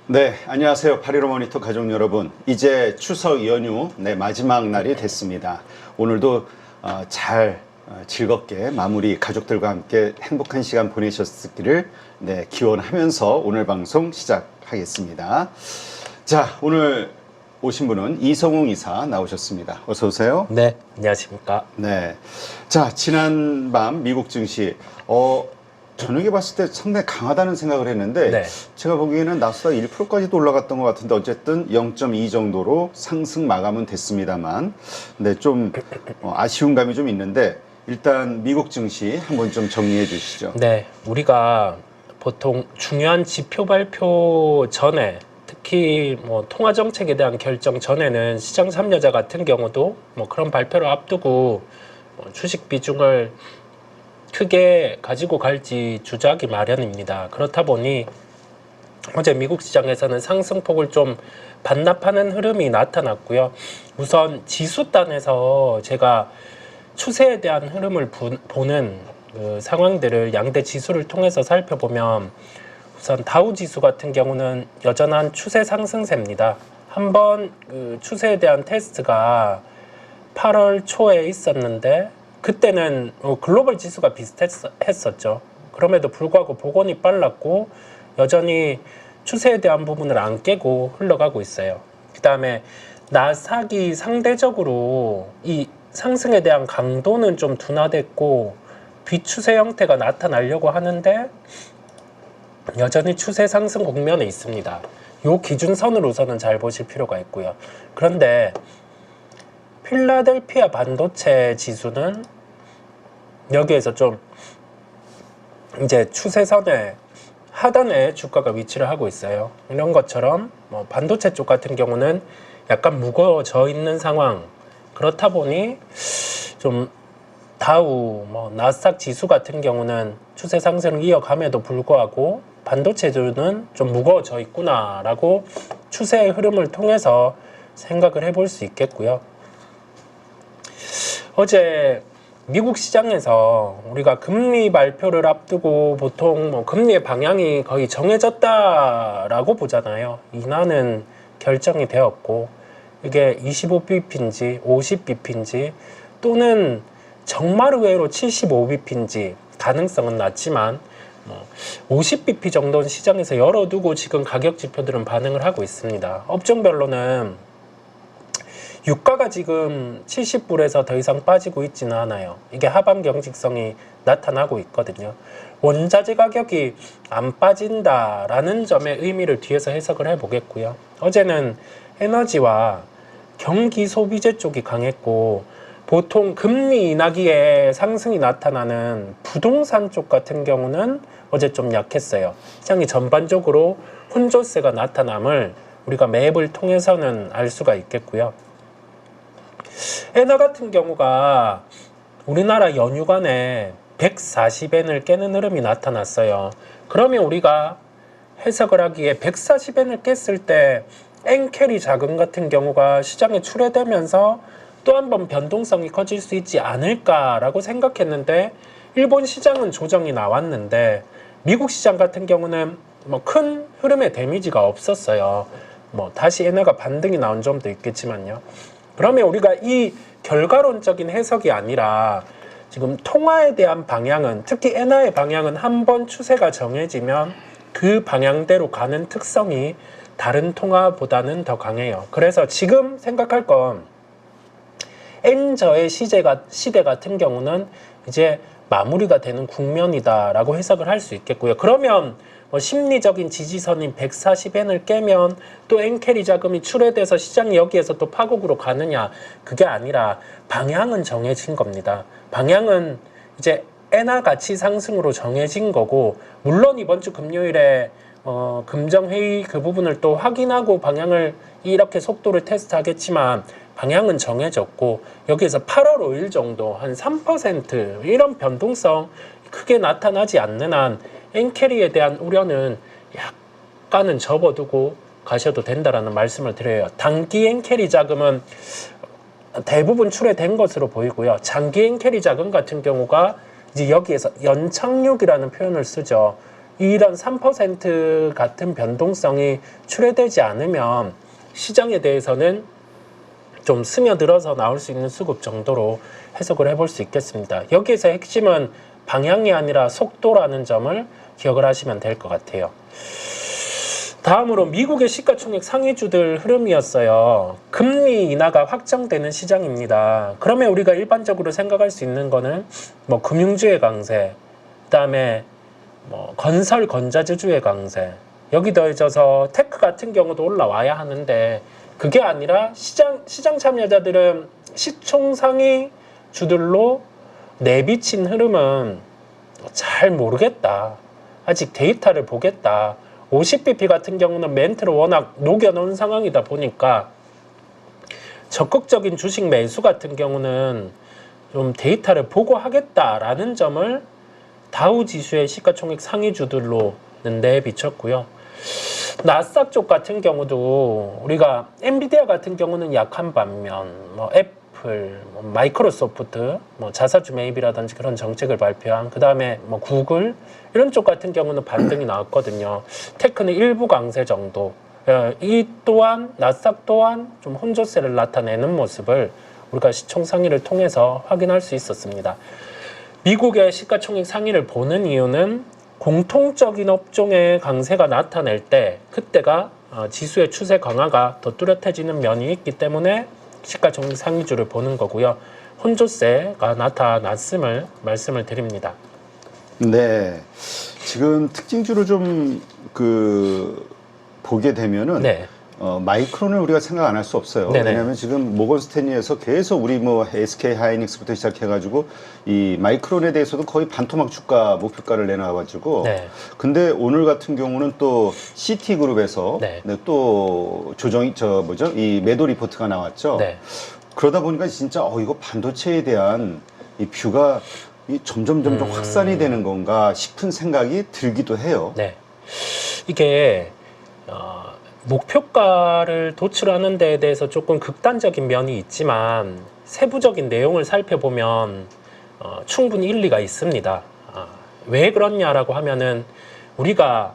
네, 안녕하세요. 8.15 모니터 가족 여러분. 이제 추석 연휴 마지막 날이 됐습니다. 오늘도 즐겁게 마무리 가족들과 함께 행복한 시간 보내셨기를 기원하면서 오늘 방송 시작하겠습니다. 자, 오늘 오신 분은 이성웅 이사 나오셨습니다. 어서 오세요. 네, 안녕하십니까. 네. 자, 지난밤 미국 증시, 저녁에 봤을 때 상당히 강하다는 생각을 했는데 네. 제가 보기에는 나스닥 1%까지도 올라갔던 것 같은데 어쨌든 0.2 정도로 상승 마감은 됐습니다만 좀 아쉬운 감이 좀 있는데 일단 미국 증시 한번 좀 정리해 주시죠. 네, 우리가 보통 중요한 지표 발표 전에 특히 통화 정책에 대한 결정 전에는 시장 참여자 같은 경우도 그런 발표를 앞두고 주식 비중을 크게 가지고 갈지 주저하기 마련입니다. 그렇다 보니 어제 미국 시장에서는 상승폭을 좀 반납하는 흐름이 나타났고요. 우선 지수단에서 제가 추세에 대한 흐름을 보는 그 상황들을 양대 지수를 통해서 살펴보면 우선 다우 지수 같은 경우는 여전한 추세 상승세입니다. 한번 그 추세에 대한 테스트가 8월 초에 있었는데 그때는 글로벌 지수가 비슷했었죠. 그럼에도 불구하고 복원이 빨랐고 여전히 추세에 대한 부분을 안 깨고 흘러가고 있어요. 그 다음에 나스닥이 상대적으로 이 상승에 대한 강도는 좀 둔화됐고 비추세 형태가 나타나려고 하는데 여전히 추세 상승 국면에 있습니다. 요 기준선으로서는 잘 보실 필요가 있고요. 그런데 필라델피아 반도체 지수는 여기에서 좀 이제 추세선의 하단에 주가가 위치를 하고 있어요. 이런 것처럼 반도체 쪽 같은 경우는 약간 무거워져 있는 상황. 그렇다 보니 좀 다우, 나스닥 지수 같은 경우는 추세 상승을 이어감에도 불구하고 반도체들은 좀 무거워져 있구나라고 추세의 흐름을 통해서 생각을 해볼 수 있겠고요. 어제 미국 시장에서 우리가 금리 발표를 앞두고 보통 금리의 방향이 거의 정해졌다라고 보잖아요. 인하는 결정이 되었고 이게 25bp인지 50bp인지 또는 정말 의외로 75bp인지 가능성은 낮지만 50bp 정도는 시장에서 열어두고 지금 가격 지표들은 반응을 하고 있습니다. 업종별로는 유가가 지금 70불에서 더 이상 빠지고 있지는 않아요. 이게 하방 경직성이 나타나고 있거든요. 원자재 가격이 안 빠진다라는 점의 의미를 뒤에서 해석을 해보겠고요. 어제는 에너지와 경기 소비재 쪽이 강했고 보통 금리 인하기에 상승이 나타나는 부동산 쪽 같은 경우는 어제 좀 약했어요. 시장이 전반적으로 혼조세가 나타남을 우리가 맵을 통해서는 알 수가 있겠고요. 엔화 같은 경우가 우리나라 연휴간에 140엔을 깨는 흐름이 나타났어요. 그러면 우리가 해석을 하기에 140엔을 깼을 때 엔캐리 자금 같은 경우가 시장에 출회되면서 또 한 번 변동성이 커질 수 있지 않을까라고 생각했는데 일본 시장은 조정이 나왔는데 미국 시장 같은 경우는 큰 흐름의 데미지가 없었어요. 다시 엔화가 반등이 나온 점도 있겠지만요. 그러면 우리가 이 결과론적인 해석이 아니라 지금 통화에 대한 방향은 특히 엔화의 방향은 한번 추세가 정해지면 그 방향대로 가는 특성이 다른 통화보다는 더 강해요. 그래서 지금 생각할 건 엔저의 시대 같은 경우는 이제 마무리가 되는 국면이다라고 해석을 할 수 있겠고요. 그러면 심리적인 지지선인 140엔을 깨면 또 엔캐리 자금이 출회돼서 시장이 여기에서 또 파국으로 가느냐, 그게 아니라 방향은 정해진 겁니다. 방향은 이제 엔화 가치 상승으로 정해진 거고, 물론 이번 주 금요일에 금정회의 그 부분을 또 확인하고 방향을 이렇게 속도를 테스트하겠지만 방향은 정해졌고, 여기에서 8월 5일 정도 한 3% 이런 변동성 크게 나타나지 않는 한 엔캐리에 대한 우려는 약간은 접어두고 가셔도 된다라는 말씀을 드려요. 단기 엔캐리 자금은 대부분 출회된 것으로 보이고요. 장기 엔캐리 자금 같은 경우가 이제 여기에서 연착륙이라는 표현을 쓰죠. 이런 3% 같은 변동성이 출회되지 않으면 시장에 대해서는 좀 스며들어서 나올 수 있는 수급 정도로 해석을 해볼 수 있겠습니다. 여기에서 핵심은 방향이 아니라 속도라는 점을 기억을 하시면 될 것 같아요. 다음으로 미국의 시가총액 상위주들 흐름이었어요. 금리 인하가 확정되는 시장입니다. 그러면 우리가 일반적으로 생각할 수 있는 거는 뭐 금융주의 강세, 그다음에 뭐 건설 건자재주의 강세, 여기 더해져서 테크 같은 경우도 올라와야 하는데 그게 아니라 시장 참여자들은 시총 상위 주들로 내비친 흐름은 잘 모르겠다. 아직 데이터를 보겠다. 50bp 같은 경우는 멘트를 워낙 녹여놓은 상황이다 보니까 적극적인 주식 매수 같은 경우는 좀 데이터를 보고 하겠다라는 점을 다우 지수의 시가총액 상위주들로는 내비쳤고요. 나스닥 쪽 같은 경우도 우리가 엔비디아 같은 경우는 약한 반면 뭐 애플, 뭐 마이크로소프트, 뭐 자사주 매입이라든지 그런 정책을 발표한 그 다음에 뭐 구글 이런 쪽 같은 경우는 반등이 나왔거든요. 테크는 일부 강세 정도. 이 또한 나스닥 또한 좀 혼조세를 나타내는 모습을 우리가 시총 상위를 통해서 확인할 수 있었습니다. 미국의 시가총액 상위를 보는 이유는 공통적인 업종의 강세가 나타낼 때 그때가 지수의 추세 강화가 더 뚜렷해지는 면이 있기 때문에 시가총액 상위주를 보는 거고요. 혼조세가 나타났음을 말씀을 드립니다. 네. 지금 특징주를 좀 보게 되면은 네. 마이크론을 우리가 생각 안 할 수 없어요. 네네. 왜냐하면 지금 모건 스탠리에서 계속 우리 뭐 SK 하이닉스부터 시작해가지고 이 마이크론에 대해서도 거의 반토막 주가 목표가를 내놔가지고. 네. 근데 오늘 같은 경우는 또 CT 그룹에서 네. 또 조정이 이 매도 리포트가 나왔죠. 네. 그러다 보니까 진짜 이거 반도체에 대한 이 뷰가 점점 확산이 되는 건가 싶은 생각이 들기도 해요. 네. 이게 목표가를 도출하는 데에 대해서 조금 극단적인 면이 있지만 세부적인 내용을 살펴보면 충분히 일리가 있습니다. 왜 그렇냐라고 하면은 우리가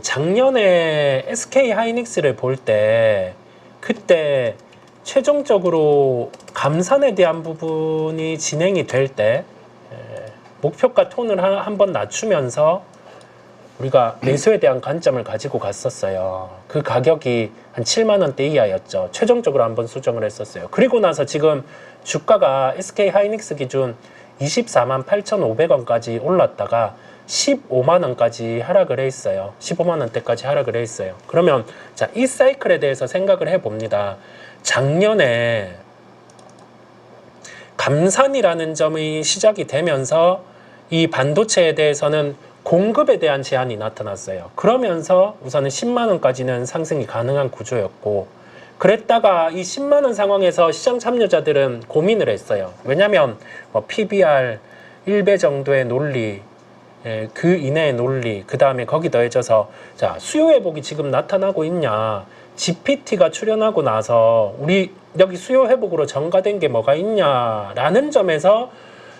작년에 SK 하이닉스를 볼 때 그때 최종적으로 감산에 대한 부분이 진행이 될 때 목표가 톤을 한번 낮추면서 우리가 매수에 대한 관점을 가지고 갔었어요. 그 가격이 한 7만 원대 이하였죠. 최종적으로 한번 수정을 했었어요. 그리고 나서 지금 주가가 SK 하이닉스 기준 24만 8,500원까지 올랐다가 15만 원까지 하락을 해 있어요. 15만 원대까지 하락을 해 있어요. 그러면 자, 이 사이클에 대해서 생각을 해 봅니다. 작년에 감산이라는 점이 시작이 되면서 이 반도체에 대해서는 공급에 대한 제한이 나타났어요. 그러면서 우선은 10만 원까지는 상승이 가능한 구조였고, 그랬다가 이 10만 원 상황에서 시장 참여자들은 고민을 했어요. 왜냐하면 뭐 PBR 1배 정도의 논리, 그 이내의 논리, 그 다음에 거기 더해져서 자, 수요 회복이 지금 나타나고 있냐, GPT가 출현하고 나서 우리 여기 수요 회복으로 전가된 게 뭐가 있냐라는 점에서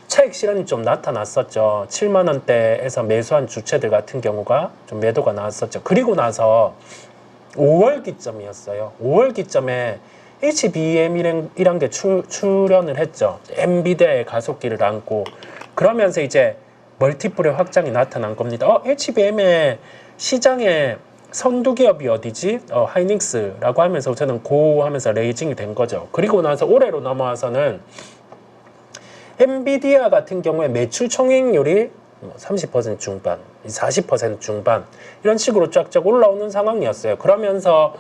차익 실현이 좀 나타났었죠. 7만 원대에서 매수한 주체들 같은 경우가 좀 매도가 나왔었죠. 그리고 나서 5월 기점이었어요. 5월 기점에 HBM이란 게 출현을 했죠. 엔비디아의 가속기를 안고, 그러면서 이제 멀티플의 확장이 나타난 겁니다. HBM의 시장에 선두 기업이 어디지? 하이닉스라고 하면서 저는 고 하면서 레이징이 된 거죠. 그리고 나서 올해로 넘어와서는 엔비디아 같은 경우에 매출 총익률이 30% 중반, 40% 중반 이런 식으로 쫙쫙 올라오는 상황이었어요. 그러면서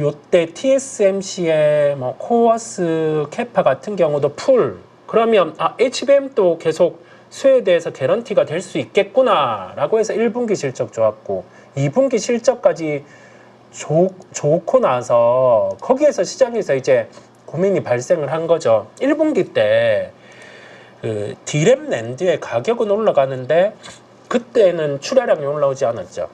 요때 TSMC의 뭐 코어스 캐파 같은 경우도 풀, 그러면 HBM도 계속 수요에 대해서 개런티가 될 수 있겠구나라고 해서 1분기 실적 좋았고 2분기 실적까지 좋고 나서 거기에서 시장에서 이제 고민이 발생을 한 거죠. 1분기 때 그 디램 낸드의 가격은 올라가는데 그때는 출하량이 올라오지 않았죠.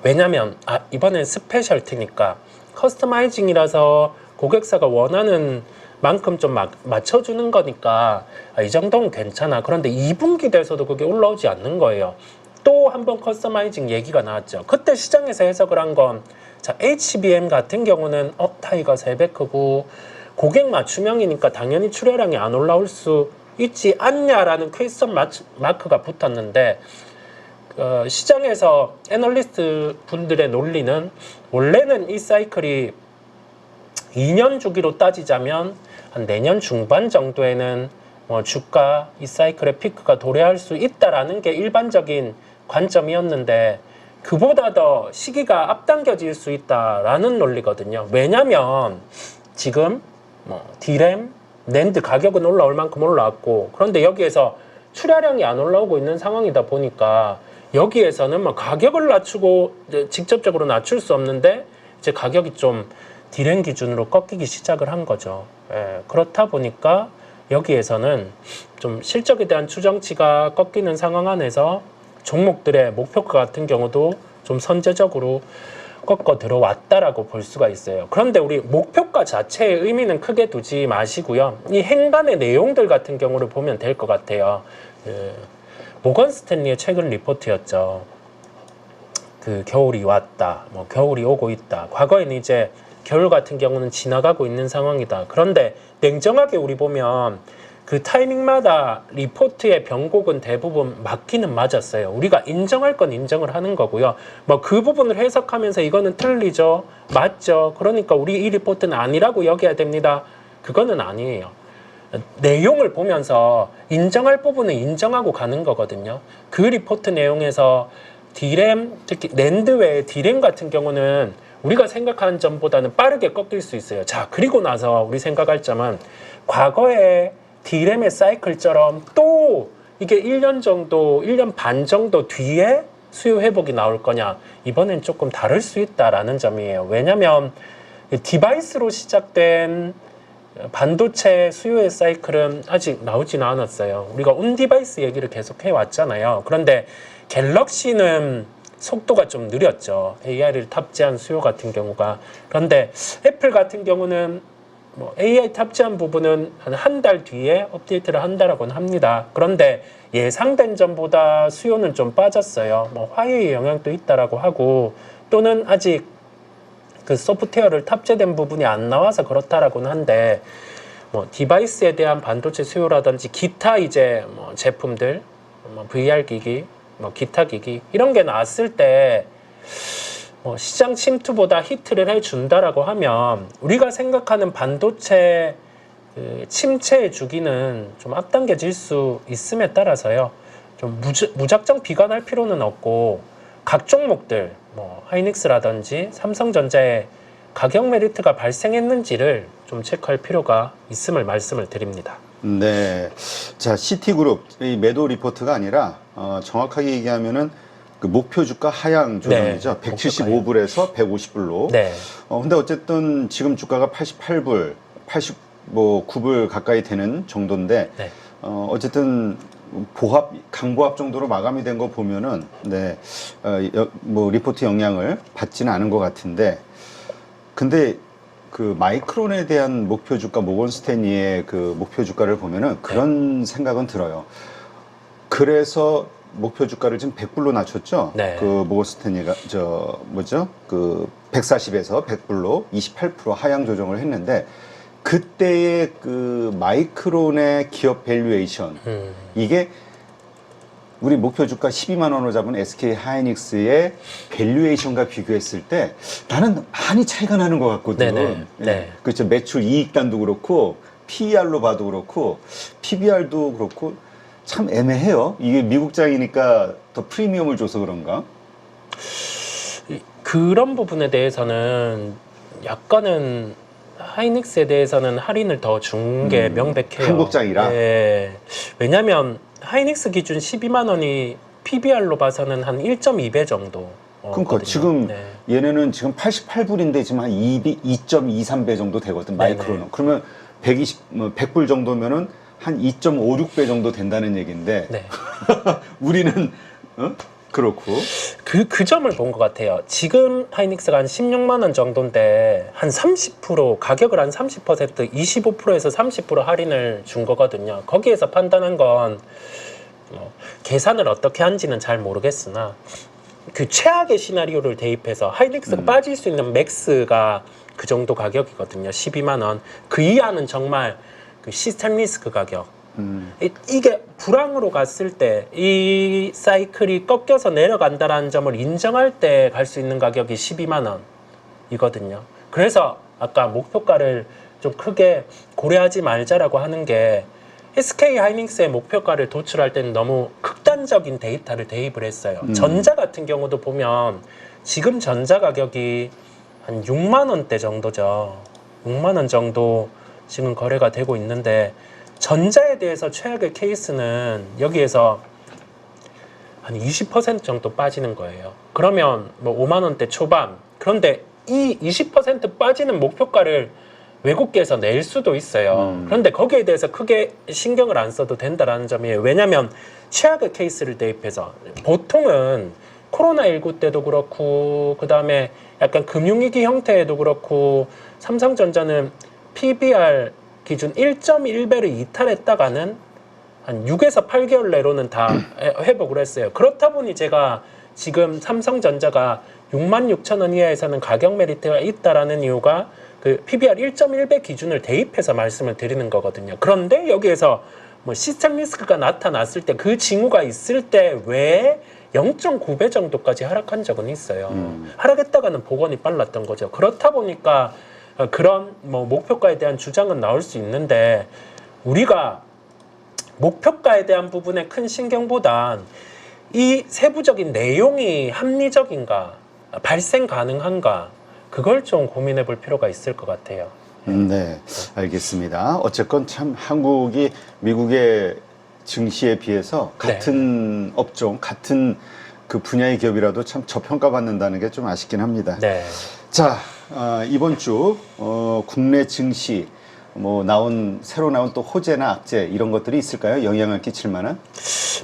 왜냐면 이번엔 스페셜티니까 커스터마이징이라서 고객사가 원하는 만큼 좀 맞춰주는 거니까 이 정도는 괜찮아. 그런데 2분기 돼서도 그게 올라오지 않는 거예요. 또 한 번 커스터마이징 얘기가 나왔죠. 그때 시장에서 해석을 한 건 자, HBM 같은 경우는 타이가 3배 크고 고객 맞춤형이니까 당연히 출하량이 안 올라올 수 있지 않냐라는 퀘스천 마크가 붙었는데 시장에서 애널리스트 분들의 논리는 원래는 이 사이클이 2년 주기로 따지자면 한 내년 중반 정도에는 주가 이 사이클의 피크가 도래할 수 있다라는 게 일반적인 관점이었는데 그보다 더 시기가 앞당겨질 수 있다라는 논리거든요. 왜냐면 지금 D램, 낸드 가격은 올라올 만큼 올라왔고 그런데 여기에서 출하량이 안 올라오고 있는 상황이다 보니까 여기에서는 가격을 낮추고 직접적으로 낮출 수 없는데 이제 가격이 좀 D램 기준으로 꺾이기 시작을 한 거죠. 그렇다 보니까 여기에서는 좀 실적에 대한 추정치가 꺾이는 상황 안에서 종목들의 목표가 같은 경우도 좀 선제적으로 꺾어 들어왔다라고 볼 수가 있어요. 그런데 우리 목표가 자체의 의미는 크게 두지 마시고요. 이 행간의 내용들 같은 경우를 보면 될 것 같아요. 모건 스탠리의 최근 리포트였죠. 겨울이 왔다. 겨울이 오고 있다. 과거에는 이제 겨울 같은 경우는 지나가고 있는 상황이다. 그런데 냉정하게 우리 보면 그 타이밍마다 리포트의 변곡은 대부분 맞기는 맞았어요. 우리가 인정할 건 인정을 하는 거고요. 그 부분을 해석하면서 이거는 틀리죠. 맞죠. 그러니까 우리 이 리포트는 아니라고 여겨야 됩니다. 그거는 아니에요. 내용을 보면서 인정할 부분은 인정하고 가는 거거든요. 그 리포트 내용에서 D램, 특히 낸드 외에 D램 같은 경우는 우리가 생각하는 점보다는 빠르게 꺾일 수 있어요. 자, 그리고 나서 우리 생각할 점은 과거에 D램의 사이클처럼 또 이게 1년 정도, 1년 반 정도 뒤에 수요 회복이 나올 거냐. 이번엔 조금 다를 수 있다라는 점이에요. 왜냐면 디바이스로 시작된 반도체 수요의 사이클은 아직 나오지는 않았어요. 우리가 온디바이스 얘기를 계속 해왔잖아요. 그런데 갤럭시는 속도가 좀 느렸죠. AI를 탑재한 수요 같은 경우가. 그런데 애플 같은 경우는 AI 탑재한 부분은 한 달 뒤에 업데이트를 한다라고는 합니다. 그런데 예상된 점보다 수요는 좀 빠졌어요. 화웨이 영향도 있다라고 하고 또는 아직 그 소프트웨어를 탑재된 부분이 안 나와서 그렇다라고는 한데 디바이스에 대한 반도체 수요라든지 기타 이제 제품들, VR 기기, 기타 기기 이런 게 나왔을 때 시장 침투보다 히트를 해준다라고 하면 우리가 생각하는 반도체 침체의 주기는 좀 앞당겨질 수 있음에 따라서요. 좀 무작정 비관할 필요는 없고 각 종목들 하이닉스라든지 삼성전자의 가격 메리트가 발생했는지를 좀 체크할 필요가 있음을 말씀을 드립니다. 네. 자, 시티그룹 이 매도 리포트가 아니라 정확하게 얘기하면은 그 목표 주가 하향 조정이죠. 네, 175불에서 150불로. 네. 근데 어쨌든 지금 주가가 88불, 89불 가까이 되는 정도인데, 네. 어쨌든 강보합 정도로 마감이 된 거 보면은, 네, 리포트 영향을 받지는 않은 것 같은데, 근데 그 마이크론에 대한 목표 주가, 모건 스탠리의 그 목표 주가를 보면은 그런 생각은 들어요. 그래서 목표 주가를 지금 100불로 낮췄죠. 네. 그 모건 스탠리가 그 140에서 100불로 28% 하향 조정을 했는데 그때의 그 마이크론의 기업 밸류에이션 이게 우리 목표 주가 12만 원으로 잡은 SK 하이닉스의 밸류에이션과 비교했을 때 나는 많이 차이가 나는 것 같거든. 네네. 네. 그렇죠. 매출 이익단도 그렇고 PER로 봐도 그렇고 PBR도 그렇고 참 애매해요. 이게 미국장이니까 더 프리미엄을 줘서 그런가? 그런 부분에 대해서는 약간은 하이닉스에 대해서는 할인을 더 준 게 명백해요. 한국장이라? 네. 왜냐면 하이닉스 기준 12만 원이 PBR로 봐서는 한 1.2배 정도. 그러니까 지금 네. 얘네는 지금 88불인데 지금 한 2.23배 정도 되거든. 마이크로는. 네네. 그러면 100불 정도면은 한 2.56배 정도 된다는 얘기인데 네. 우리는 그렇고 그 점을 본 것 같아요. 지금 하이닉스가 한 16만 원 정도인데 한 30% 가격을 한 30% 25%에서 30% 할인을 준 거거든요. 거기에서 판단한 건 계산을 어떻게 한지는 잘 모르겠으나 그 최악의 시나리오를 대입해서 하이닉스가 빠질 수 있는 맥스가 그 정도 가격이거든요. 12만 원. 그 이하는 정말 그 시스템 리스크 가격. 이게 불황으로 갔을 때 이 사이클이 꺾여서 내려간다라는 점을 인정할 때 갈 수 있는 가격이 12만 원이거든요. 그래서 아까 목표가를 좀 크게 고려하지 말자라고 하는 게 SK 하이닉스의 목표가를 도출할 때는 너무 극단적인 데이터를 대입을 했어요. 전자 같은 경우도 보면 지금 전자 가격이 한 6만 원대 정도죠. 6만 원 정도 지금 거래가 되고 있는데 전자에 대해서 최악의 케이스는 여기에서 한 20% 정도 빠지는 거예요. 그러면 뭐 5만 원대 초반. 그런데 이 20% 빠지는 목표가를 외국계에서 낼 수도 있어요. 그런데 거기에 대해서 크게 신경을 안 써도 된다라는 점이에요. 왜냐하면 최악의 케이스를 대입해서 보통은 코로나19 때도 그렇고 그 다음에 약간 금융위기 형태에도 그렇고 삼성전자는 PBR 기준 1.1배를 이탈했다가는 한 6에서 8개월 내로는 다 회복을 했어요. 그렇다 보니 제가 지금 삼성전자가 66,000원 이하에서는 가격 메리트가 있다라는 이유가 그 PBR 1.1배 기준을 대입해서 말씀을 드리는 거거든요. 그런데 여기에서 뭐 시스템 리스크가 나타났을 때 그 징후가 있을 때 왜 0.9배 정도까지 하락한 적은 있어요. 하락했다가는 복원이 빨랐던 거죠. 그렇다 보니까 그런 뭐 목표가에 대한 주장은 나올 수 있는데 우리가 목표가에 대한 부분에 큰 신경보단 이 세부적인 내용이 합리적인가, 발생 가능한가, 그걸 좀 고민해 볼 필요가 있을 것 같아요. 네, 알겠습니다. 어쨌건 참 한국이 미국의 증시에 비해서 같은 업종, 같은 그 분야의 기업이라도 참 저평가받는다는 게 좀 아쉽긴 합니다. 네. 자, 이번 주 국내 증시 새로 나온 또 호재나 악재 이런 것들이 있을까요? 영향을 끼칠 만한?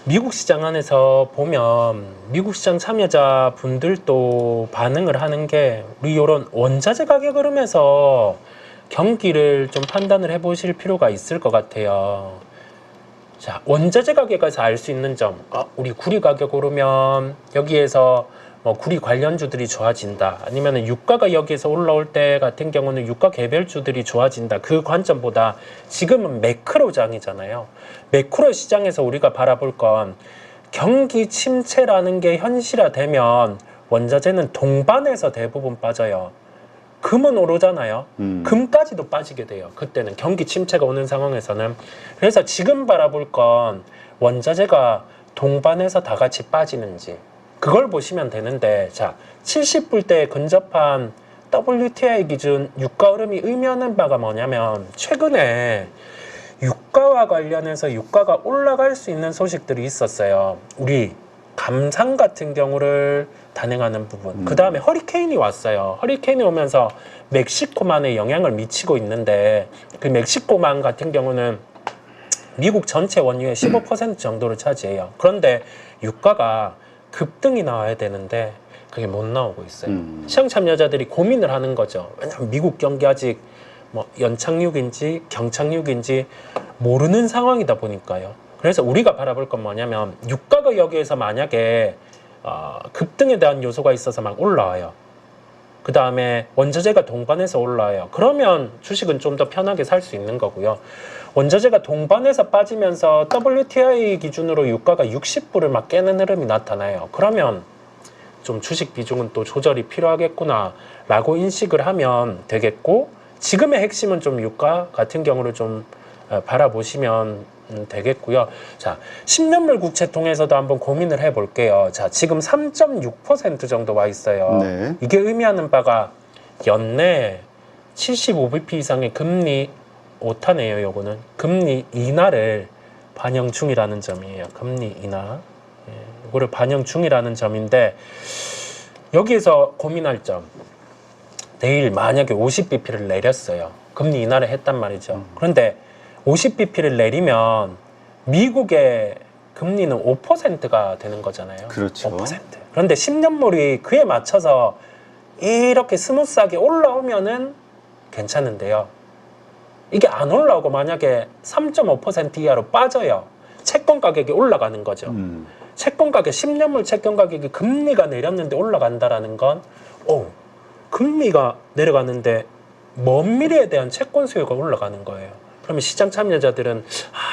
미국 시장 안에서 보면 미국 시장 참여자 분들도 반응을 하는 게 우리 이런 원자재 가격 흐름에서 경기를 좀 판단을 해보실 필요가 있을 것 같아요. 자, 원자재 가격에서 알 수 있는 점, 우리 구리 가격 오르면 여기에서 뭐 구리 관련주들이 좋아진다. 아니면 유가가 여기에서 올라올 때 같은 경우는 유가 개별주들이 좋아진다. 그 관점보다 지금은 매크로장이잖아요. 매크로 시장에서 우리가 바라볼 건 경기 침체라는 게 현실화되면 원자재는 동반해서 대부분 빠져요. 금은 오르잖아요. 금까지도 빠지게 돼요. 그때는 경기 침체가 오는 상황에서는. 그래서 지금 바라볼 건 원자재가 동반해서 다 같이 빠지는지 그걸 보시면 되는데, 자, 70불대에 근접한 WTI 기준 유가 흐름이 의미하는 바가 뭐냐면 최근에 유가와 관련해서 유가가 올라갈 수 있는 소식들이 있었어요. 우리 감산 같은 경우를 단행하는 부분. 그 다음에 허리케인이 왔어요. 허리케인이 오면서 멕시코만에 영향을 미치고 있는데 그 멕시코만 같은 경우는 미국 전체 원유의 15% 정도를 차지해요. 그런데 유가가 급등이 나와야 되는데 그게 못 나오고 있어요. 시장 참여자들이 고민을 하는 거죠. 왜냐하면 미국 경기 아직 뭐 연착륙인지 경착륙인지 모르는 상황이다 보니까요. 그래서 우리가 바라볼 건 뭐냐면 유가가 여기에서 만약에 급등에 대한 요소가 있어서 막 올라와요. 그 다음에 원자재가 동반해서 올라와요. 그러면 주식은 좀 더 편하게 살 수 있는 거고요. 원자재가 동반해서 빠지면서 WTI 기준으로 유가가 60불을 막 깨는 흐름이 나타나요. 그러면 좀 주식 비중은 또 조절이 필요하겠구나 라고 인식을 하면 되겠고, 지금의 핵심은 좀 유가 같은 경우를 좀 바라보시면 되겠고요. 자, 10년물 국채 통해서도 한번 고민을 해볼게요. 자, 지금 3.6% 정도 와 있어요. 네. 이게 의미하는 바가 연내 75bp 이상의 금리 오타네요. 요거는 금리 인하를 반영 중이라는 점이에요. 금리 인하. 이거를 반영 중이라는 점인데, 여기에서 고민할 점, 내일 만약에 50bp를 내렸어요. 금리 인하를 했단 말이죠. 그런데 50bp를 내리면 미국의 금리는 5%가 되는 거잖아요. 그렇죠. 5%. 그런데 10년물이 그에 맞춰서 이렇게 스무스하게 올라오면은 괜찮은데요. 이게 안 올라오고 만약에 3.5% 이하로 빠져요. 채권 가격이 올라가는 거죠. 채권 가격, 10년물 채권 가격이 금리가 내렸는데 올라간다라는 건, 금리가 내려갔는데 먼 미래에 대한 채권 수요가 올라가는 거예요. 그러면 시장 참여자들은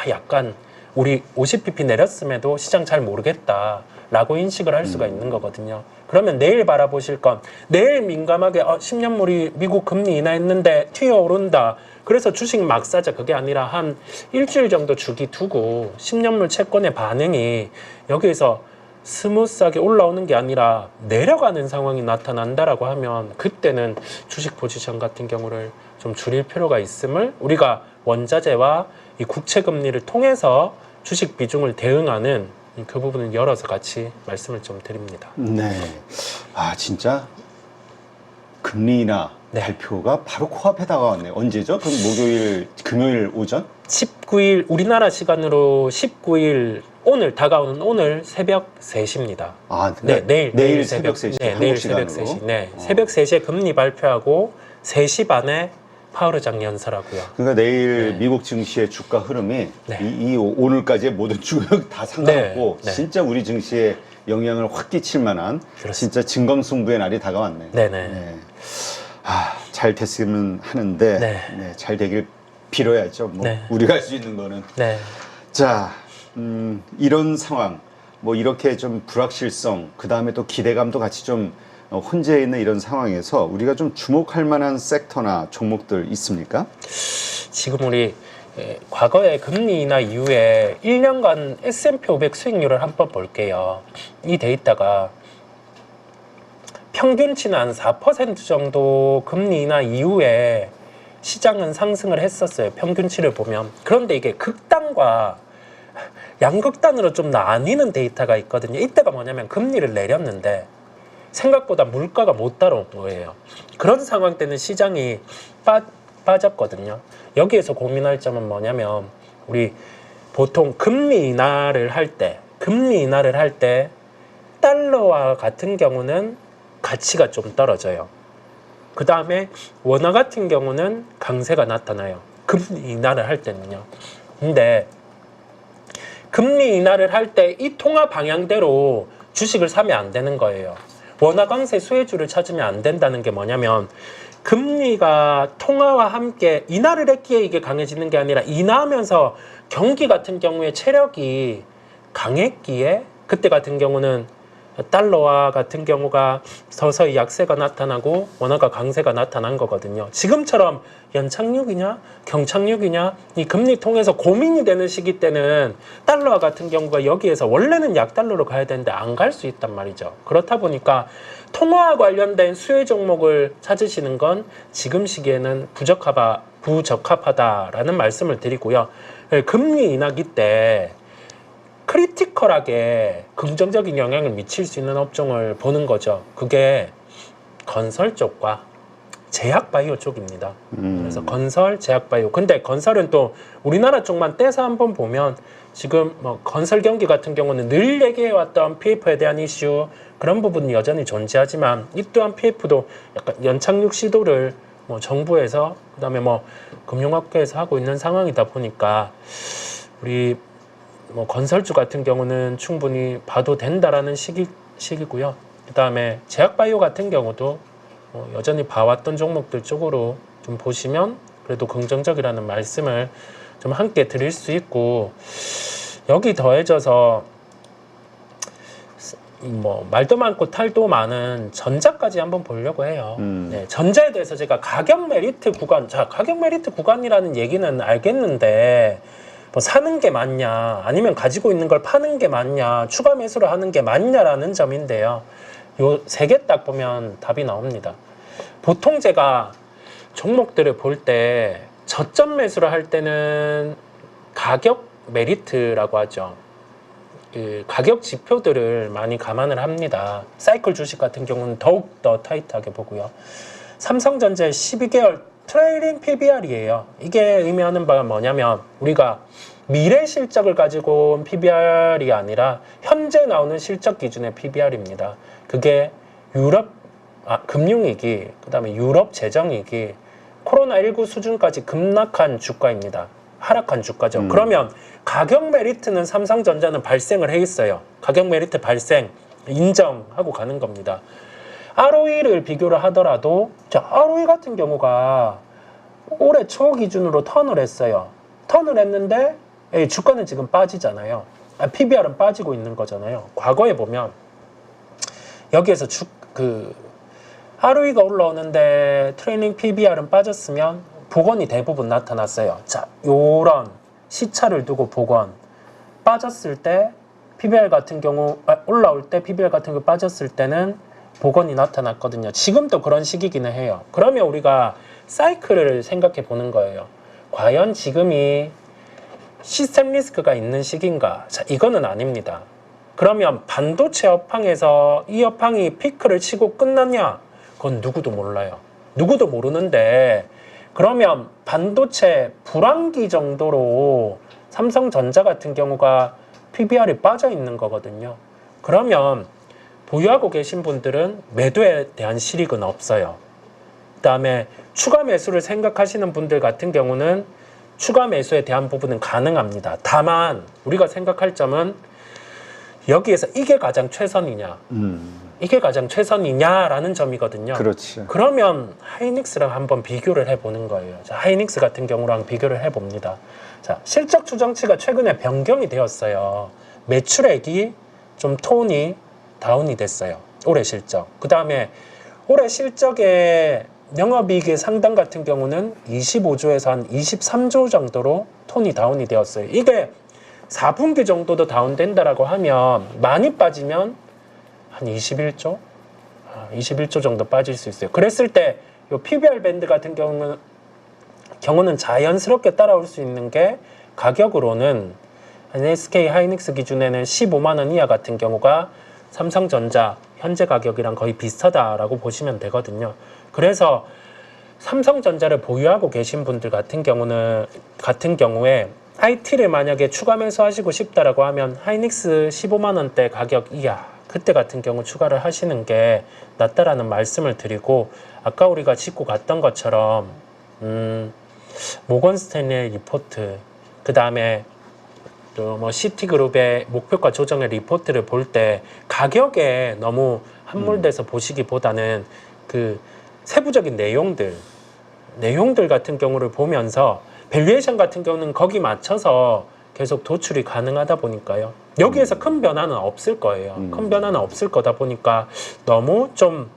약간 우리 50bp 내렸음에도 시장 잘 모르겠다라고 인식을 할 수가 있는 거거든요. 그러면 내일 바라보실 건 내일 민감하게 10년물이 미국 금리 인하했는데 튀어오른다. 그래서 주식 막 사자. 그게 아니라 한 일주일 정도 주기 두고 10년물 채권의 반응이 여기에서 스무스하게 올라오는 게 아니라 내려가는 상황이 나타난다라고 하면 그때는 주식 포지션 같은 경우를 좀 줄일 필요가 있음을 우리가 원자재와 이 국채 금리를 통해서 주식 비중을 대응하는 그 부분을 열어서 같이 말씀을 좀 드립니다. 네. 진짜 금리 인하 네. 발표가 바로 코앞에 다가왔네요. 언제죠? 그럼 목요일, 금요일 오전? 19일 우리나라 시간으로 19일 오늘 다가오는 오늘 새벽 3시입니다. 내일 새벽 3시. 네, 내일 새벽 3시. 네. 새벽 3시에 금리 발표하고 3시 반에 파월 의장 연설하고요. 그러니까 내일 미국 증시의 주가 흐름이 오늘까지의 모든 주요 다 상관없고 진짜 우리 증시에 영향을 확 끼칠 만한 진짜 진검승부의 날이 다가왔네요. 네네. 잘 됐으면 하는데 잘 되길 빌어야죠. 우리가 할 수 있는 거는. 자, 이런 상황, 이렇게 좀 불확실성, 그 다음에 또 기대감도 같이 좀 혼재해 있는 이런 상황에서 우리가 좀 주목할 만한 섹터나 종목들 있습니까? 지금 우리 과거의 금리 인하 이후에 1년간 S&P 500 수익률을 한번 볼게요. 이 데이터가 평균치는 한 4% 정도 금리 인하 이후에 시장은 상승을 했었어요. 평균치를 보면. 그런데 이게 극단과 양극단으로 좀 나뉘는 데이터가 있거든요. 이때가 뭐냐면 금리를 내렸는데 생각보다 물가가 못 따라온 거예요. 그런 상황 때는 시장이 빠졌거든요. 여기에서 고민할 점은 뭐냐면 우리 보통 금리 인하를 할 때 달러와 같은 경우는 가치가 좀 떨어져요. 그 다음에 원화 같은 경우는 강세가 나타나요. 금리 인하를 할 때는요. 근데 금리 인하를 할 때 이 통화 방향대로 주식을 사면 안 되는 거예요. 원화 강세 수혜주를 찾으면 안 된다는 게 뭐냐면 금리가 통화와 함께 인하를 했기에 이게 강해지는 게 아니라 인하하면서 경기 같은 경우에 체력이 강했기에 그때 같은 경우는 달러와 같은 경우가 서서히 약세가 나타나고 원화가 강세가 나타난 거거든요. 지금처럼 연착륙이냐 경착륙이냐 이 금리 통해서 고민이 되는 시기 때는 달러와 같은 경우가 여기에서 원래는 약달러로 가야 되는데 안 갈 수 있단 말이죠. 그렇다 보니까 통화와 관련된 수혜 종목을 찾으시는 건 지금 시기에는 부적합하다라는 말씀을 드리고요. 금리 인하기 때 크리티컬하게 긍정적인 영향을 미칠 수 있는 업종을 보는 거죠. 그게 건설 쪽과 제약바이오 쪽입니다. 그래서 건설, 제약바이오. 근데 건설은 또 우리나라 쪽만 떼서 한번 보면 지금 건설 경기 같은 경우는 늘 얘기해왔던 PF에 대한 이슈 그런 부분이 여전히 존재하지만 이 또한 PF도 약간 연착륙 시도를 정부에서 그다음에 금융업계에서 하고 있는 상황이다 보니까 우리 건설주 같은 경우는 충분히 봐도 된다라는 시기고요. 그 다음에 제약바이오 같은 경우도 여전히 봐왔던 종목들 쪽으로 좀 보시면 그래도 긍정적이라는 말씀을 좀 함께 드릴 수 있고 여기 더해져서 말도 많고 탈도 많은 전자까지 한번 보려고 해요. 전자에 대해서 제가 가격 메리트 구간이라는 얘기는 알겠는데 사는 게 맞냐 아니면 가지고 있는 걸 파는 게 맞냐 추가 매수를 하는 게 맞냐라는 점인데요. 요 세 개 딱 보면 답이 나옵니다. 보통 제가 종목들을 볼 때 저점 매수를 할 때는 가격 메리트라고 하죠. 그 가격 지표들을 많이 감안을 합니다. 사이클 주식 같은 경우는 더욱 더 타이트하게 보고요. 삼성전자의 12개월 트레일링 PBR이에요. 이게 의미하는 바가 뭐냐면 우리가 미래 실적을 가지고 온 PBR이 아니라 현재 나오는 실적 기준의 PBR입니다. 그게 금융위기, 그 다음에 유럽 재정위기, 코로나19 수준까지 급락한 주가입니다. 하락한 주가죠. 그러면 가격 메리트는 삼성전자는 발생을 해 있어요. 가격 메리트 발생 인정하고 가는 겁니다. ROE를 비교를 하더라도 자, ROE 같은 경우가 올해 초 기준으로 턴을 했어요. 턴을 했는데 주가는 지금 빠지잖아요. PBR은 빠지고 있는 거잖아요. 과거에 보면 여기에서 ROE가 올라오는데 트레이닝 PBR은 빠졌으면 복원이 대부분 나타났어요. 자, 요런 시차를 두고 복원 빠졌을 때 PBR 같은 경우 올라올 때 PBR 같은 경우 빠졌을 때는 복원이 나타났거든요. 지금도 그런 시기기는 해요. 그러면 우리가 사이클을 생각해 보는 거예요. 과연 지금이 시스템 리스크가 있는 시기인가? 자, 이거는 아닙니다. 그러면 반도체 업황에서 이 업황이 피크를 치고 끝났냐? 그건 누구도 몰라요. 누구도 모르는데 그러면 반도체 불황기 정도로 삼성전자 같은 경우가 PBR이 빠져 있는 거거든요. 그러면 보유하고 계신 분들은 매도에 대한 실익은 없어요. 그 다음에 추가 매수를 생각하시는 분들 같은 경우는 추가 매수에 대한 부분은 가능합니다. 다만 우리가 생각할 점은 여기에서 이게 가장 최선이냐 이게 가장 최선이냐라는 점이거든요. 그렇지. 그러면 하이닉스랑 한번 비교를 해보는 거예요. 자, 하이닉스 같은 경우랑 비교를 해봅니다. 자, 실적 추정치가 최근에 변경이 되었어요. 매출액이 좀 톤이 다운이 됐어요. 올해 실적. 그 다음에 올해 실적의 영업이익의 상당 같은 경우는 25조에서 한 23조 정도로 톤이 다운이 되었어요. 이게 4분기 정도도 다운된다라고 하면 많이 빠지면 한 21조? 21조 정도 빠질 수 있어요. 그랬을 때 요 PBR 밴드 같은 경우는 자연스럽게 따라올 수 있는 게 가격으로는 SK 하이닉스 기준에는 15만 원 이하 같은 경우가 삼성전자 현재 가격이랑 거의 비슷하다라고 보시면 되거든요. 그래서 삼성전자를 보유하고 계신 분들 같은 경우에 IT를 만약에 추가 매수하시고 싶다라고 하면 하이닉스 15만 원대 가격 이하 그때 같은 경우 추가를 하시는 게 낫다라는 말씀을 드리고 아까 우리가 짚고 갔던 것처럼 모건 스탠리의 리포트 그 다음에 또 뭐 시티그룹의 목표가 조정의 리포트를 볼 때 가격에 너무 함몰돼서 보시기보다는 그 세부적인 내용들 같은 경우를 보면서 밸류에이션 같은 경우는 거기 맞춰서 계속 도출이 가능하다 보니까요. 여기에서 큰 변화는 없을 거예요. 큰 변화는 없을 거다 보니까 너무 좀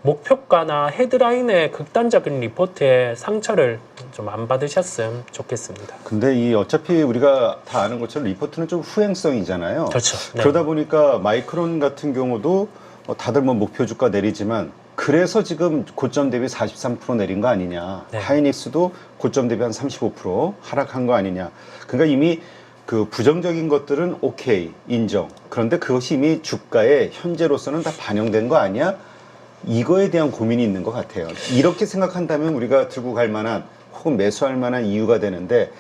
목표가나 헤드라인의 극단적인 리포트에 상처를 좀 안 받으셨으면 좋겠습니다. 근데 이 어차피 우리가 다 아는 것처럼 리포트는 좀 후행성이잖아요. 그렇죠. 네. 그러다 보니까 마이크론 같은 경우도 다들 뭐 목표 주가 내리지만 그래서 지금 고점 대비 43% 내린 거 아니냐. 네. 하이닉스도 고점 대비 한 35% 하락한 거 아니냐. 그러니까 이미 그 부정적인 것들은 오케이, 인정. 그런데 그것이 이미 주가에 현재로서는 다 반영된 거 아니야? 이거에 대한 고민이 있는 것 같아요. 이렇게 생각한다면 우리가 들고 갈 만한 혹은 매수할 만한 이유가 되는데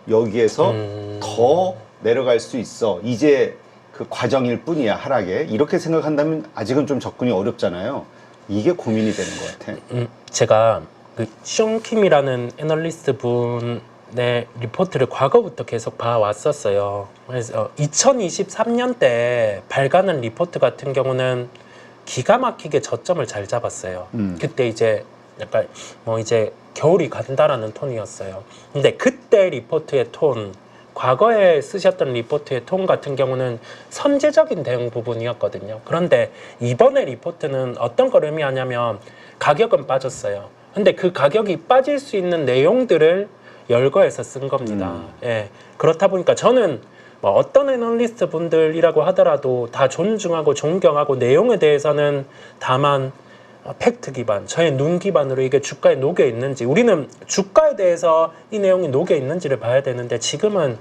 여기에서 더 내려갈 수 있어. 이제 그 과정일 뿐이야, 하락에. 이렇게 생각한다면 아직은 좀 접근이 어렵잖아요. 이게 고민이 되는 것 같아. 제가 그 숑킴이라는 애널리스트 분의 리포트를 과거부터 계속 봐왔었어요. 그래서 2023년 때 발간한 리포트 같은 경우는 기가 막히게 저점을 잘 잡았어요. 그때 이제 약간 뭐 이제 겨울이 간다라는 톤이었어요. 근데 그때 리포트의 톤, 과거에 쓰셨던 리포트의 톤 같은 경우는 선제적인 대응 부분이었거든요. 그런데 이번에 리포트는 어떤 걸 의미하냐면 가격은 빠졌어요. 근데 그 가격이 빠질 수 있는 내용들을 열거해서 쓴 겁니다. 예. 그렇다 보니까 저는 뭐 어떤 애널리스트 분들이라고 하더라도 다 존중하고 존경하고 내용에 대해서는 다만 팩트 기반, 저의 눈 기반으로 이게 주가에 녹여 있는지, 우리는 주가에 대해서 이 내용이 녹여 있는지를 봐야 되는데 지금은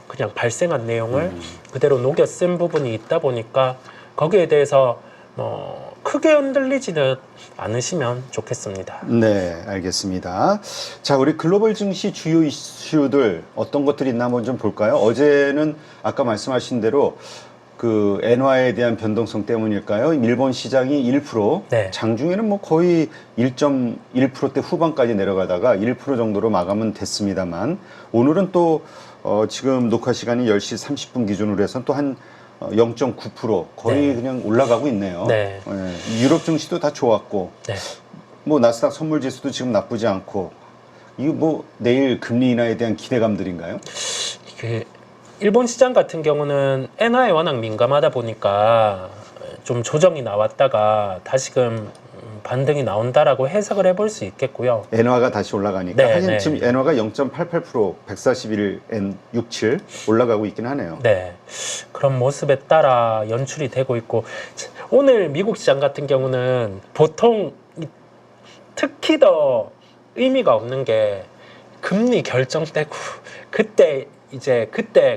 그냥 발생한 내용을 그대로 녹여 쓴 부분이 있다 보니까 거기에 대해서 크게 흔들리지는 않으시면 좋겠습니다. 네, 알겠습니다. 자, 우리 글로벌 증시 주요 이슈들 어떤 것들이 있나 한번 좀 볼까요? 어제는 아까 말씀하신 대로 그 엔화에 대한 변동성 때문일까요? 일본 시장이 1%, 네. 장중에는 뭐 거의 1.1%대 후반까지 내려가다가 1% 정도로 마감은 됐습니다만 오늘은 또 지금 녹화 시간이 10시 30분 기준으로 해서 또 한 0.9% 거의 네. 그냥 올라가고 있네요. 네. 예, 유럽 증시도 다 좋았고 네. 뭐 나스닥 선물 지수도 지금 나쁘지 않고 이거 뭐 내일 금리 인하에 대한 기대감들인가요? 이게 일본 시장 같은 경우는 엔화에 워낙 민감하다 보니까 좀 조정이 나왔다가 다시금 반등이 나온다라고 해석을 해볼 수 있겠고요. 엔화가 다시 올라가니까 네, 하긴 네. 지금 엔화가 0.88% 141N67 올라가고 있긴 하네요. 네, 그런 모습에 따라 연출이 되고 있고 오늘 미국 시장 같은 경우는 보통 특히 더 의미가 없는 게 금리 결정 때고 그때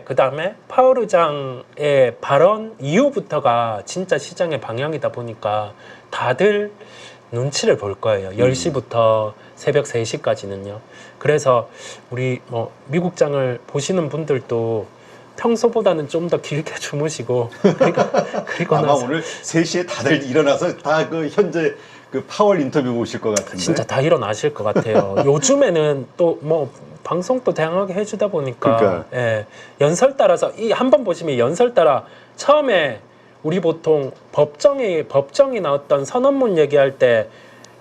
그 다음에 파월 의장의 발언 이후부터가 진짜 시장의 방향이다 보니까 다들 눈치를 볼 거예요. 10시부터 새벽 3시까지는요. 그래서 우리 뭐 미국장을 보시는 분들도 평소보다는 좀 더 길게 주무시고 그리고 아마 나서 오늘 3시에 다들 일어나서 다 그 현재 그 파월 인터뷰 보실 것 같은데. 진짜 다 일어나실 것 같아요. 요즘에는 또 뭐 방송도 다양하게 해주다 보니까 그러니까. 예, 연설 따라서 이 한 번 보시면 연설 따라 처음에 우리 보통 법정이 나왔던 선언문 얘기할 때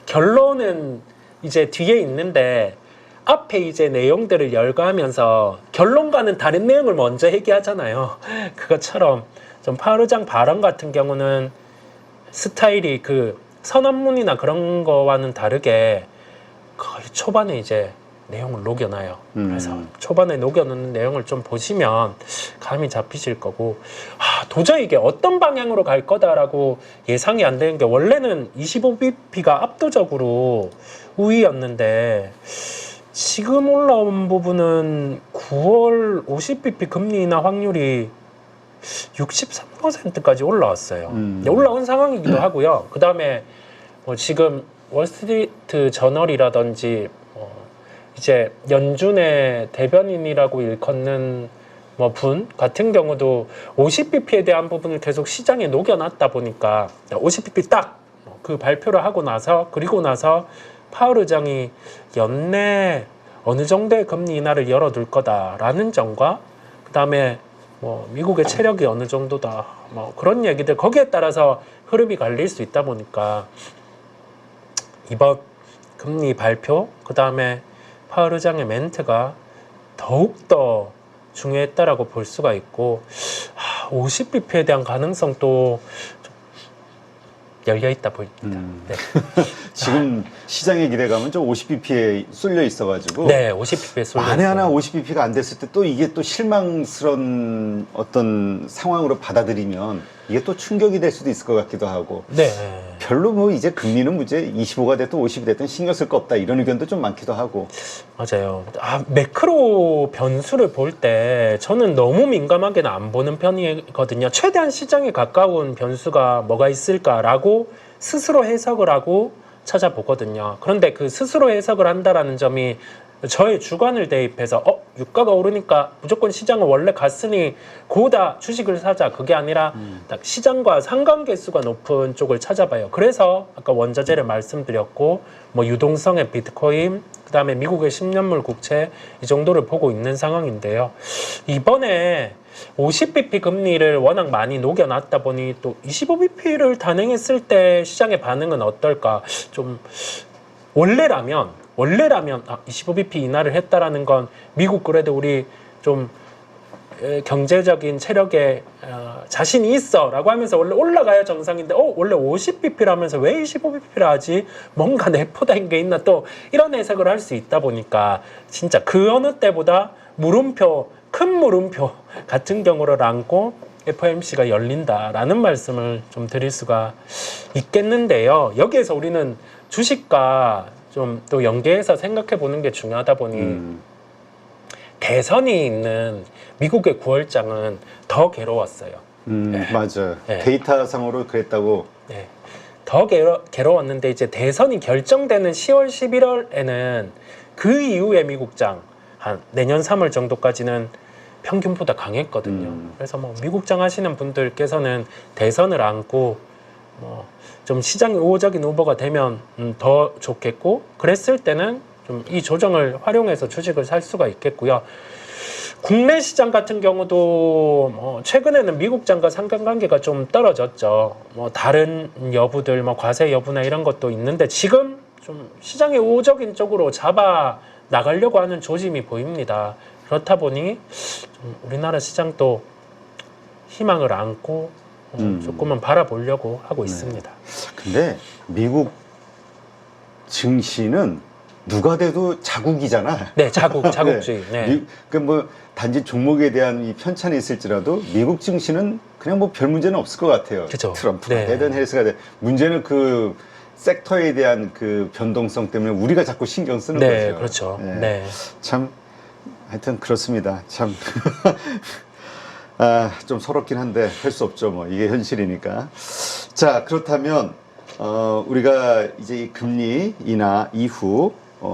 결론은 이제 뒤에 있는데 앞에 이제 내용들을 열거하면서 결론과는 다른 내용을 먼저 얘기하잖아요. 그것처럼 좀 파월 의장 발언 같은 경우는 스타일이 그 선언문이나 그런 거와는 다르게 거의 초반에 이제 내용을 녹여놔요. 그래서 초반에 녹여놓는 내용을 좀 보시면 감이 잡히실 거고 도저히 이게 어떤 방향으로 갈 거다라고 예상이 안 되는 게 원래는 25bp가 압도적으로 우위였는데 지금 올라온 부분은 9월 50bp 금리 인하 확률이 63%까지 올라왔어요. 올라온 상황이기도 하고요. 그 다음에 뭐 지금 월스트리트 저널이라든지 이제 연준의 대변인이라고 일컫는 뭐 분 같은 경우도 50bp에 대한 부분을 계속 시장에 녹여놨다 보니까 50bp 딱 그 발표를 하고 나서 그리고 나서 파월 의장이 연내 어느 정도의 금리 인하를 열어둘 거다라는 점과 그 다음에 뭐 미국의 체력이 어느 정도다 뭐 그런 얘기들 거기에 따라서 흐름이 갈릴 수 있다 보니까 이번 금리 발표 그 다음에 파월 의장의 멘트가 더욱더 중요했다라고 볼 수가 있고 50bp에 대한 가능성도 열려있다 보입니다. 네. 지금 시장의 기대감은 좀 50bp에 쏠려 있어가지고 네, 50bp에 쏠려 만에 하나 있어요. 50bp가 안 됐을 때 또 이게 또 실망스러운 어떤 상황으로 받아들이면 이게 또 충격이 될 수도 있을 것 같기도 하고 네. 별로 뭐 이제 금리는 이제 25가 됐든 50이 됐든 신경 쓸 거 없다 이런 의견도 좀 많기도 하고 맞아요. 매크로 변수를 볼 때 저는 너무 민감하게는 안 보는 편이거든요. 최대한 시장에 가까운 변수가 뭐가 있을까라고 스스로 해석을 하고 찾아보거든요. 그런데 그 스스로 해석을 한다라는 점이 저의 주관을 대입해서 유가가 오르니까 무조건 시장은 원래 갔으니 고다 주식을 사자 그게 아니라 딱 시장과 상관계수가 높은 쪽을 찾아봐요. 그래서 아까 원자재를 말씀드렸고 뭐 유동성의 비트코인 그다음에 미국의 10년물 국채 이 정도를 보고 있는 상황인데요. 이번에 50bp 금리를 워낙 많이 녹여놨다 보니 또 25bp를 단행했을 때 시장의 반응은 어떨까 좀 원래라면 25bp 인하를 했다라는 건 미국 그래도 우리 좀 경제적인 체력에 자신이 있어라고 하면서 원래 올라가야 정상인데 원래 50bp라면서 왜 25bp라 하지? 뭔가 내포된 게 있나 또 이런 해석을 할 수 있다 보니까 진짜 그 어느 때보다 큰 물음표 같은 경우를 안고 FOMC가 열린다라는 말씀을 좀 드릴 수가 있겠는데요. 여기에서 우리는 주식과 좀 또 연계해서 생각해 보는 게 중요하다 보니 대선이 있는 미국의 9월장은 더 괴로웠어요. 맞아요. 네. 데이터상으로 그랬다고. 네. 더 괴로웠는데 이제 대선이 결정되는 10월, 11월에는 그 이후에 미국장 한 내년 3월 정도까지는 평균보다 강했거든요. 그래서 뭐 미국장 하시는 분들께서는 대선을 안고 좀 시장이 우호적인 후보가 되면 더 좋겠고, 그랬을 때는 좀 이 조정을 활용해서 주식을 살 수가 있겠고요. 국내 시장 같은 경우도 최근에는 미국장과 상관관계가 좀 떨어졌죠. 다른 여부들, 과세 여부나 이런 것도 있는데 지금 좀 시장의 우호적인 쪽으로 잡아 나가려고 하는 조짐이 보입니다. 그렇다 보니 좀 우리나라 시장도 희망을 안고 조금은 바라보려고 하고 있습니다. 근데 미국 증시는 누가 돼도 자국이잖아. 네, 자국주의. 네. 뭐 단지 종목에 대한 이 편찬이 있을지라도 미국 증시는 그냥 뭐 별 문제는 없을 것 같아요. 그쵸. 트럼프가 네. 되든 해리스가 되든 문제는 그 섹터에 대한 그 변동성 때문에 우리가 자꾸 신경 쓰는 네, 거죠. 그렇죠. 네. 네. 참 하여튼 그렇습니다. 참 좀 서럽긴 한데 할 수 없죠. 뭐 이게 현실이니까. 자, 그렇다면 우리가 이제 이 금리 인하 이후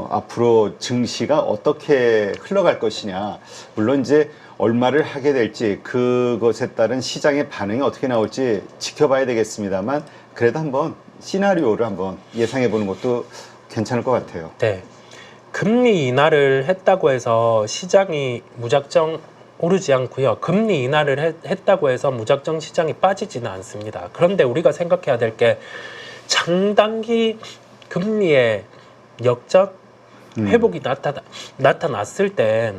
앞으로 증시가 어떻게 흘러갈 것이냐. 물론 이제 얼마를 하게 될지 그것에 따른 시장의 반응이 어떻게 나올지 지켜봐야 되겠습니다만 그래도 한번 시나리오를 한번 예상해 보는 것도 괜찮을 것 같아요. 네. 금리 인하를 했다고 해서 시장이 무작정 오르지 않고요. 금리 인하를 했다고 해서 무작정 시장이 빠지지는 않습니다. 그런데 우리가 생각해야 될 게 장단기 금리의 역적 회복이 나타났을 땐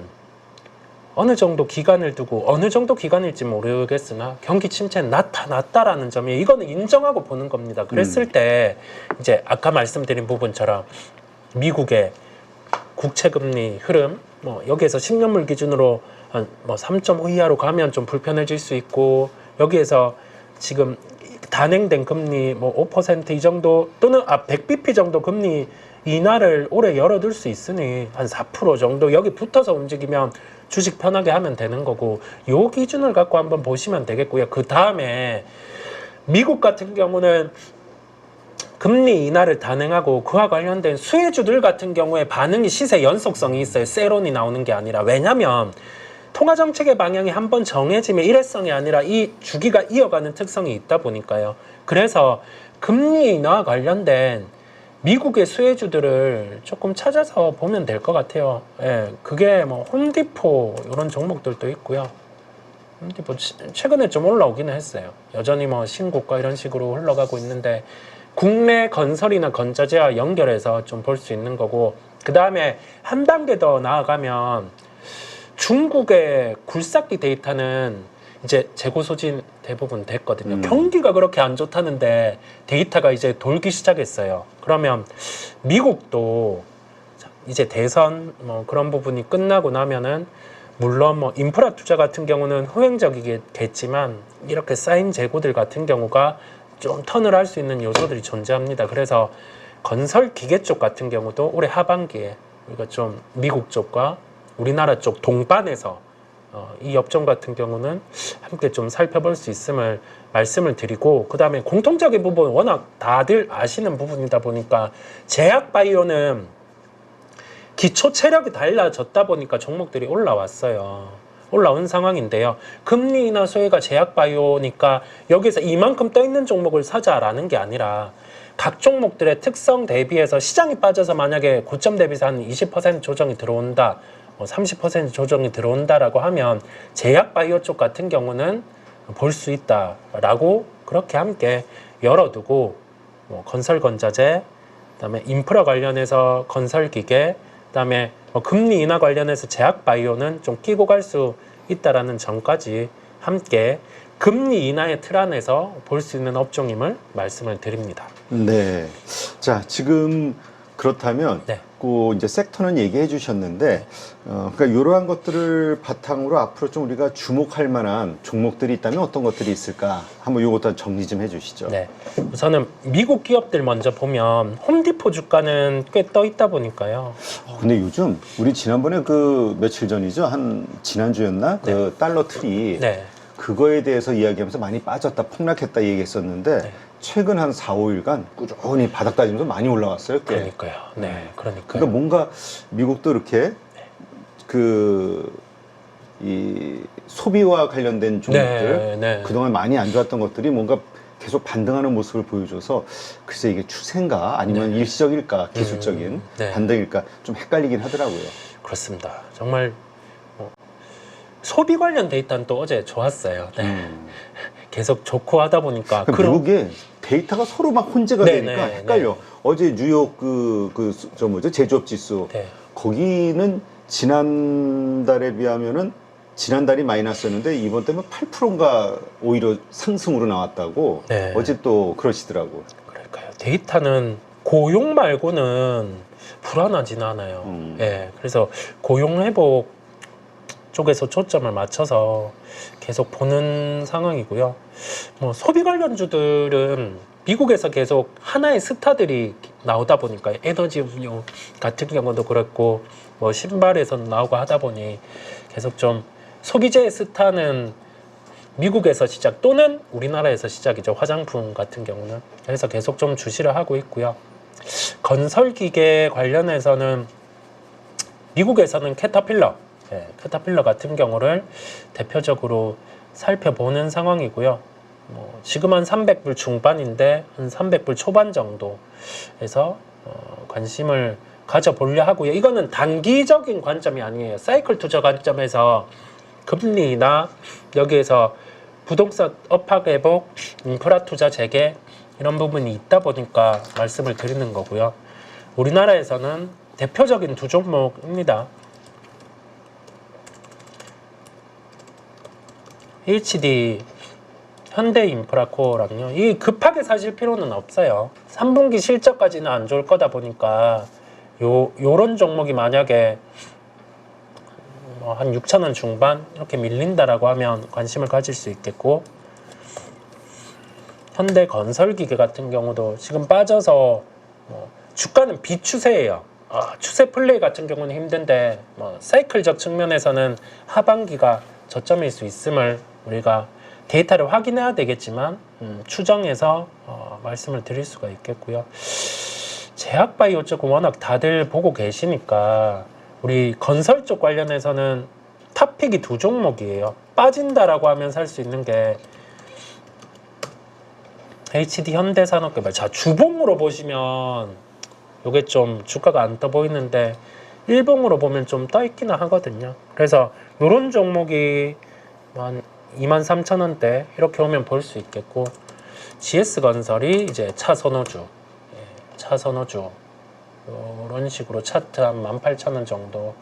어느 정도 기간을 두고 어느 정도 기간일지 모르겠으나 경기 침체는 나타났다라는 점이 이거는 인정하고 보는 겁니다. 그랬을 때 이제 아까 말씀드린 부분처럼 미국의 국채금리 흐름 여기에서 10년물 기준으로 한 3.5 이하로 가면 좀 불편해질 수 있고 여기에서 지금 단행된 금리 5% 이 정도 또는 100bp 정도 금리 인하를 올해 열어둘 수 있으니 한 4% 정도 여기 붙어서 움직이면 주식 편하게 하면 되는 거고 요 기준을 갖고 한번 보시면 되겠고요. 그 다음에 미국 같은 경우는 금리 인하를 단행하고 그와 관련된 수혜주들 같은 경우에 반응이 시세 연속성이 있어요. 세론이 나오는 게 아니라. 왜냐면 통화정책의 방향이 한번 정해지면 일회성이 아니라 이 주기가 이어가는 특성이 있다 보니까요. 그래서 금리 인하와 관련된 미국의 수혜주들을 조금 찾아서 보면 될 것 같아요. 예, 그게 홈디포 이런 종목들도 있고요. 홈디포 최근에 좀 올라오기는 했어요. 여전히 신고가 이런 식으로 흘러가고 있는데 국내 건설이나 건자재와 연결해서 좀 볼 수 있는 거고 그 다음에 한 단계 더 나아가면 중국의 굴삭기 데이터는 이제 재고 소진 대부분 됐거든요. 경기가 그렇게 안 좋다는데 데이터가 이제 돌기 시작했어요. 그러면 미국도 이제 대선 그런 부분이 끝나고 나면은 물론 인프라 투자 같은 경우는 후행적이겠지만 이렇게 쌓인 재고들 같은 경우가 좀 턴을 할 수 있는 요소들이 존재합니다. 그래서 건설 기계 쪽 같은 경우도 올해 하반기에 우리가 좀 미국 쪽과 우리나라 쪽 동반해서 이 업종 같은 경우는 함께 좀 살펴볼 수 있음을 말씀을 드리고 그 다음에 공통적인 부분 워낙 다들 아시는 부분이다 보니까 제약바이오는 기초 체력이 달라졌다 보니까 종목들이 올라왔어요. 올라온 상황인데요. 금리 인하 소외가 제약바이오니까 여기서 이만큼 떠있는 종목을 사자라는 게 아니라 각 종목들의 특성 대비해서 시장이 빠져서 만약에 고점 대비해서 한 20% 조정이 들어온다. 30% 조정이 들어온다라고 하면 제약바이오 쪽 같은 경우는 볼 수 있다라고 그렇게 함께 열어두고 건설건자재, 그다음에 인프라 관련해서 건설기계, 그다음에 금리 인하 관련해서 제약바이오는 좀 끼고 갈 수 있다라는 점까지 함께 금리 인하의 틀 안에서 볼 수 있는 업종임을 말씀을 드립니다. 네. 자, 지금 그렇다면 네. 그 이제 섹터는 얘기해 주셨는데 그러니까 이러한 것들을 바탕으로 앞으로 좀 우리가 주목할 만한 종목들이 있다면 어떤 것들이 있을까? 한번 이것도 정리 좀 해주시죠. 네. 우선은 미국 기업들 먼저 보면 홈디포 주가는 꽤 떠 있다 보니까요. 근데 요즘 우리 지난번에 그 며칠 전이죠, 한 지난주였나? 그 달러 트리 네. 그거에 대해서 이야기하면서 많이 빠졌다, 폭락했다 얘기했었는데 네. 최근 한 4, 5일간 꾸준히 바닥 다지면서 많이 올라왔어요. 꽤. 그러니까요. 네. 그러니까요. 그러니까 뭔가 미국도 이렇게 그 이 소비와 관련된 종목들 네. 그동안 많이 안 좋았던 것들이 뭔가 계속 반등하는 모습을 보여줘서 글쎄 이게 추세인가 아니면 일시적일까 기술적인 네. 반등일까 좀 헷갈리긴 하더라고요. 그렇습니다. 정말 소비 관련 데이터는 또 어제 좋았어요. 네. 계속 좋고 하다 보니까 미국에 데이터가 서로 막 혼재가 네, 되니까 네, 헷갈려. 네. 어제 뉴욕 저 뭐죠 제조업 지수 네. 거기는 지난달에 비하면은 지난달이 마이너스였는데 이번 때문에 8%인가 오히려 상승으로 나왔다고 네. 어제 또 그러시더라고. 그러니까요. 데이터는 고용 말고는 불안하진 않아요. 예, 그래서 고용 회복 쪽에서 초점을 맞춰서 계속 보는 상황이고요. 뭐 소비 관련주들은 미국에서 계속 하나의 스타들이 나오다 보니까 에너지 음료 같은 경우도 그렇고 뭐 신발에서는 나오고 하다 보니 계속 좀 소비재의 스타는 미국에서 시작 또는 우리나라에서 시작이죠. 화장품 같은 경우는. 그래서 계속 좀 주시를 하고 있고요. 건설기계 관련해서는 미국에서는 캐터필러, 캐터필러 같은 경우를 대표적으로 살펴보는 상황이고요. 뭐 지금 한 300불 중반인데 한 300불 초반 정도에서 관심을 가져보려 하고요. 이거는 단기적인 관점이 아니에요. 사이클 투자 관점에서 금리나 여기에서 부동산 업황 회복, 인프라 투자 재개 이런 부분이 있다 보니까 말씀을 드리는 거고요. 우리나라에서는 대표적인 두 종목입니다. HD 현대인프라코어랑요. 이 급하게 사실 필요는 없어요. 3분기 실적까지는 안 좋을 거다 보니까 요런 종목이 만약에 한 6,000원 중반 이렇게 밀린다라고 하면 관심을 가질 수 있겠고, 현대건설기계 같은 경우도 지금 빠져서 주가는 비추세예요. 추세 플레이 같은 경우는 힘든데 사이클적 측면에서는 하반기가 저점일 수 있음을 우리가 데이터를 확인해야 되겠지만 추정해서 말씀을 드릴 수가 있겠고요. 제약바이오 쪽 워낙 다들 보고 계시니까 우리 건설 쪽 관련해서는 탑픽이 두 종목이에요. 빠진다라고 하면 살 수 있는 게 HD 현대산업개발. 자, 주봉으로 보시면 요게 좀 주가가 안 떠 보이는데 일봉으로 보면 좀 떠 있기는 하거든요. 그래서 요런 종목이 한 23,000원대 이렇게 오면 볼 수 있겠고, GS건설이 이제 차선호주, 차선호주 이런 식으로 차트 한 18,000원 정도,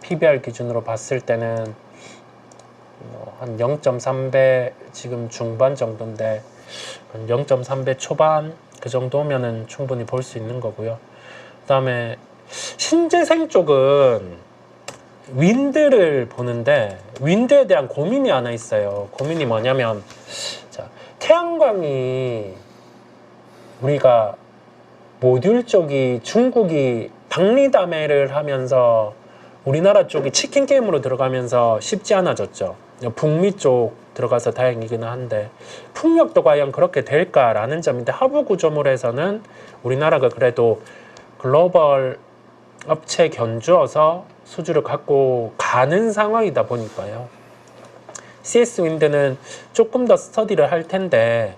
PBR 기준으로 봤을 때는 한 0.3배 지금 중반 정도인데 한 0.3배 초반 그 정도면은 충분히 볼 수 있는 거고요. 그 다음에 신재생 쪽은 윈드를 보는데 윈드에 대한 고민이 하나 있어요. 고민이 뭐냐면, 자, 태양광이 우리가 모듈 쪽이 중국이 박리담회를 하면서 우리나라 쪽이 치킨 게임으로 들어가면서 쉽지 않아졌죠. 북미 쪽 들어가서 다행이기는 한데 풍력도 과연 그렇게 될까라는 점인데, 하부 구조물에서는 우리나라가 그래도 글로벌 업체 견주어서 수주를 갖고 가는 상황이다 보니까요. CS 윈드는 조금 더 스터디를 할 텐데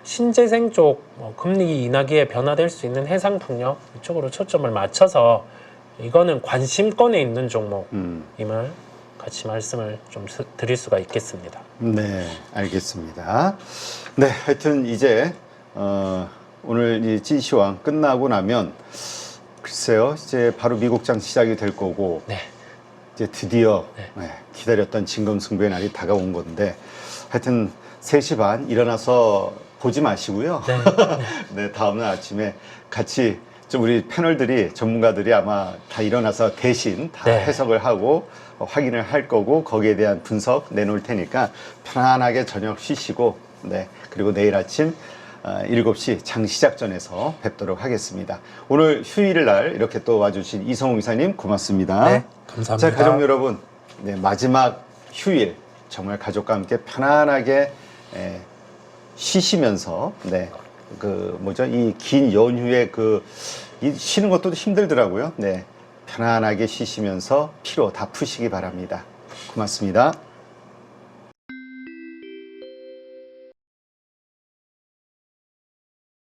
신재생 쪽 금리 인하기에 변화될 수 있는 해상풍력 이쪽으로 초점을 맞춰서 이거는 관심권에 있는 종목임을 같이 말씀을 좀 드릴 수가 있겠습니다. 네, 알겠습니다. 네, 하여튼 이제 오늘 이 찌시황 끝나고 나면 글쎄요, 이제 바로 미국장 시작이 될 거고, 네. 이제 드디어 기다렸던 진검승부의 날이 다가온 건데, 하여튼 3시 반 일어나서 보지 마시고요. 네. 네, 다음날 아침에 같이 좀 우리 패널들이 전문가들이 아마 다 일어나서 대신 다 네. 해석을 하고 확인을 할 거고, 거기에 대한 분석 내놓을 테니까 편안하게 저녁 쉬시고, 네, 그리고 내일 아침 7시 장 시작 전에서 뵙도록 하겠습니다. 오늘 휴일을 날 이렇게 또 와주신 이성웅 이사님 고맙습니다. 네, 감사합니다. 자, 가족 여러분, 네, 마지막 휴일 정말 가족과 함께 편안하게 쉬시면서, 네, 그 뭐죠, 이 긴 연휴에 이 쉬는 것도 힘들더라고요. 네, 편안하게 쉬시면서 피로 다 푸시기 바랍니다. 고맙습니다.